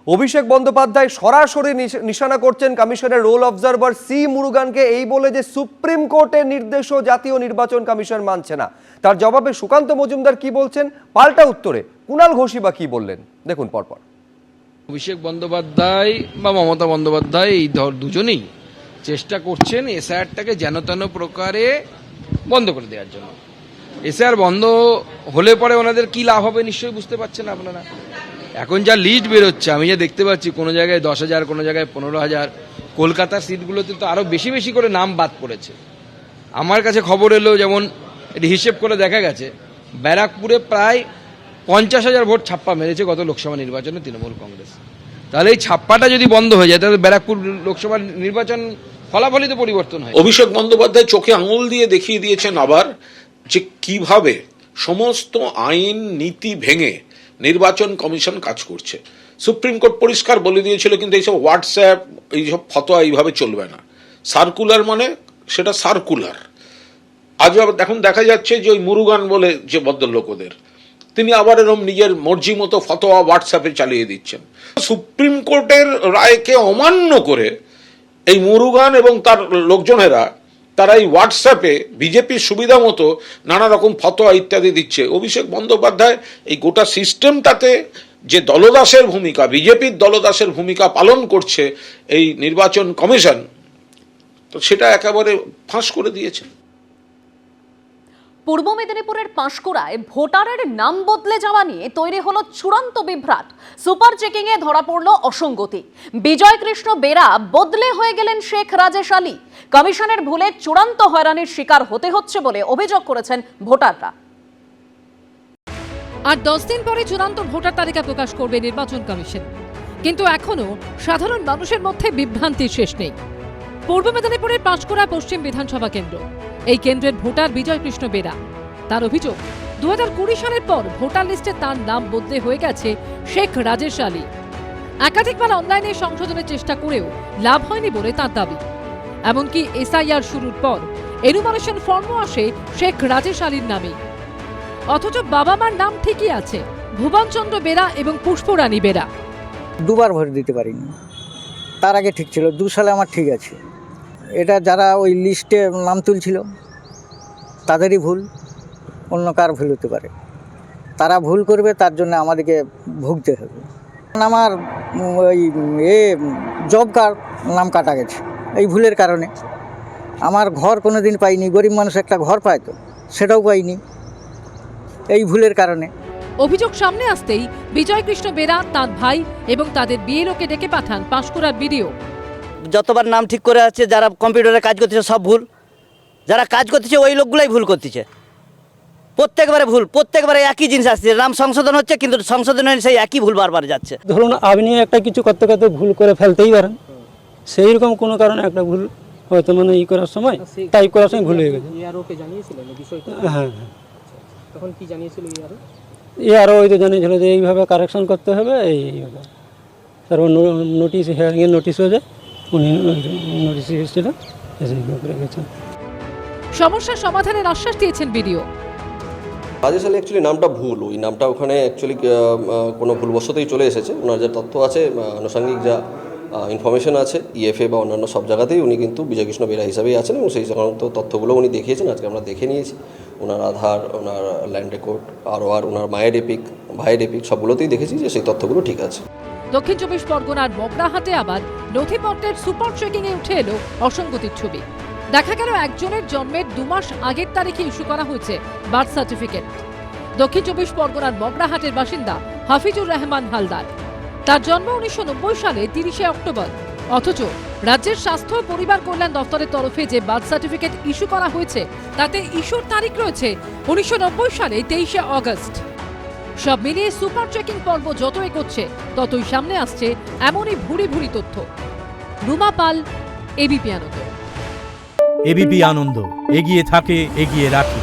অভিষেক বন্দ্যোপাধ্যায় সরাসরি নিশানা করছেন কমিশনের রোল অবজারভার সি মুরুগানকে, এই বলে যে সুপ্রিম কোর্টের নির্দেশও জাতীয় নির্বাচন কমিশন মানছে না। তার জবাবে সুকান্ত মজুমদার কি বলছেন, পাল্টা উত্তরে কুণাল ঘোষই বা কি বললেন, দেখুন পরপর। অভিষেক বন্দ্যোপাধ্যায় বা মমতা বন্দ্যোপাধ্যায় এই দুজনেই চেষ্টা করছেন এসআইআরটাকে যেন তেন প্রকারে বন্ধ করে দেওয়ার জন্য। এসআইআর বন্ধ হলে পরে ওনাদের কি লাভ হবে নিশ্চয়ই বুঝতে পারছেন আপনারা। এখন যা লিস্ট বেরোচ্ছে, আমি যা দেখতে পাচ্ছি, কোনো জায়গায় 10,000, কোনো জায়গায় 15,000, কলকাতার সিটগুলোতে তো আরও বেশি বেশি করে নাম বাদ পড়েছে। আমার কাছে খবর এলো, যেমন এটি হিসেব করে দেখা গেছে, ব্যারাকপুরে প্রায় 50,000 ভোট ছাপ্পা মেরেছে গত লোকসভা নির্বাচনে তৃণমূল কংগ্রেস। তাহলে এই ছাপ্পাটা যদি বন্ধ হয়ে যায়, তাহলে ব্যারাকপুর লোকসভা নির্বাচন ফলাফলই তো পরিবর্তন হয়। অভিষেক বন্দ্যোপাধ্যায় চোখে আঙুল দিয়ে দেখিয়ে দিয়েছেন আবার যে কিভাবে সমস্ত আইন নীতি ভেঙে নির্বাচন কমিশন কাজ করছে। সুপ্রিম কোর্ট পরিষ্কার বলে দিয়েছিল, কিন্তু এইসব হোয়াটসঅ্যাপ, এইসব ফতোয়া এইভাবে চলবে না। সার্কুলার মানে সেটা সার্কুলার। আজ এখন দেখা যাচ্ছে যে ওই মুরুগান বলে যে ভদ্রলোক, ওদের তিনি আবার এরকম নিজের মর্জি মতো ফতোয়া হোয়াটসঅ্যাপে চালিয়ে দিচ্ছেন। সুপ্রিম কোর্টের রায়কে অমান্য করে এই মুরুগান এবং তার লোকজনেরা তারা এই হোয়াটসঅ্যাপে বিজেপির সুবিধা মতো নানা রকম ফতোয়া ইত্যাদি দিচ্ছে। অভিষেক বন্দ্যোপাধ্যায় এই গোটা সিস্টেমটাতে যে দলদাসের ভূমিকা, বিজেপির দলদাসের ভূমিকা পালন করছে এই নির্বাচন কমিশন, তো সেটা একেবারে ফাঁস করে দিয়েছে। পূর্ব মেদিনীপুরের পাঁশকুড়ায় ভোটারের নাম বদলে যাওয়া নিয়ে তৈরি হলো চূড়ান্ত বিভ্রাট। সুপার চেকিং এ ধরা পড়ল অসঙ্গতি। বিজয় কৃষ্ণ বেরা বদলে হয়ে গেলেন শেখ রাজেশ আলী। কমিশনের ভুলে চূড়ান্ত হয়রানির শিকার হতে হচ্ছে বলে অভিযোগ করেছেন ভোটাররা। আর 10 দিন পরে চূড়ান্ত ভোটার তালিকা প্রকাশ করবে নির্বাচন কমিশন, কিন্তু এখনো সাধারণ মানুষের মধ্যে বিভ্রান্তির শেষ নেই। পূর্ব মেদিনীপুরের পাঁশকুড়া পশ্চিম বিধানসভা কেন্দ্র, এই কেন্দ্রের ভোটার বিজয় কৃষ্ণ বেরা। তার অভিযোগ, 2020 সালের পর ভোটার লিস্টে তার নাম বদলে হয়ে গেছে শেখ রাজেশ আলী। একাধিকবার অনলাইনে সংশোধনের চেষ্টা করেও লাভ হয়নি বলে তার দাবি। এমনকি এসআইআর শুরুর পর এনুমারেশন ফর্মও আসে শেখ রাজেশ আলীর নামে। অথচ বাবা মার নাম ঠিকই আছে, ভুবনচন্দ্র বেরা এবং পুষ্পরানী বেরা। দুবার ভোট দিতে পারিনি, তার আগে ঠিক ছিল। 2 সালে আমার ঠিক আছে। এটা যারা ওই লিস্টে নাম তুলছিল তাদেরই ভুল, অন্য কার ভুল হতে পারে। তারা ভুল করবে, তার জন্য আমাদেরকে ভুগতে হবে। আমার ওই জব কার্ড নাম কাটা গেছে এই ভুলের কারণে। আমার ঘর কোনো দিন পাইনি, গরিব মানুষ একটা ঘর পায় তো সেটাও পাইনি এই ভুলের কারণে। অভিযোগ সামনে আসতেই বিজয় কৃষ্ণ বেরা, তার ভাই এবং তাদের বিএলওকে ডেকে পাঠান পাঁশকুড়ার বিডিও। যতবার নাম ঠিক করে আছে, যারা কম্পিউটারে কাজ করতেছে সব ভুল, যারা কাজ করতেছে ওই লোকগুলাই ভুল করতেছে। প্রত্যেকবারে ভুল, প্রত্যেকবারে একই জিনিস আসছে, নাম সংশোধন হচ্ছে কিন্তু সংশোধনের সেই একই ভুল বারবার যাচ্ছে। ধরুন আপনি একটা কিছু করতে করতে ভুল করে ফেলতেই পারেন, সেই রকম কোনো কারণে একটা ভুল হয়তো মানে করার সময় টাইপ করার সময় ভুল হয়ে গেছে। হ্যাঁ, তখন কি জানিয়েছিল আরও হয়তো জানিয়েছিল যে এইভাবে কারেকশন করতে হবে, এইভাবে তারপর নোটিশ, হিয়ারিংয়ের নোটিশ হয়ে যায়, উনি নোটিশ এসেছিল করে গেছেন। সমস্যার সমাধানের আশ্বাস দিয়েছেন বিডিও। রাজেশ আলী অ্যাকচুয়ালি নামটা ভুল, ওই নামটা ওখানে অ্যাকচুয়ালি কোনো ভুলবশতই চলে এসেছে। ওনার যা তথ্য আছে, আনুষঙ্গিক যা ইনফরমেশন আছে ইএফএ বা অন্যান্য সব জায়গাতেই উনি কিন্তু বিজয় কৃষ্ণ বেরা হিসাবেই আছেন এবং সেই সংক্রান্ত তথ্যগুলো উনি দেখিয়েছেন। আজকে আমরা দেখে নিয়েছি ওনার আধার, ওনার ল্যান্ড রেকর্ড, আর ওনার মায়ের এপিক, ভাইয়ের এপিক সবগুলোতেই দেখেছি যে সেই তথ্যগুলো ঠিক আছে। দক্ষিণ 24 পরগনার মগরাহাটে আবার নথিপত্রের সুপার চেকিং এ উঠে এলো অসঙ্গতির ছবি। দেখা গেল একজনের জন্মের 2 মাস আগের তারিখে ইস্যু করা হয়েছে বার্থ সার্টিফিকেট। দক্ষিণ 24 পরগনার মগরাহাটের বাসিন্দা হাফিজুর রহমান হালদার। তার জন্ম 1990 সালে 30শে অক্টোবর। অথচ রাজ্যের স্বাস্থ্য ও পরিবার কল্যাণ দপ্তরের তরফে যে বার্থ সার্টিফিকেট ইস্যু করা হয়েছে তাতে ইস্যুর তারিখ রয়েছে 1990 সালে 23শে অগস্ট। সব মিলিয়ে সুপার চেকিং পর্ব যত এগোচ্ছে ততই সামনে আসছে এমনই ভুরি ভুরি তথ্য। রুমা পাল, এবিপি আনন্দ। এবিপি আনন্দ, এগিয়ে থাকে, এগিয়ে রাখে।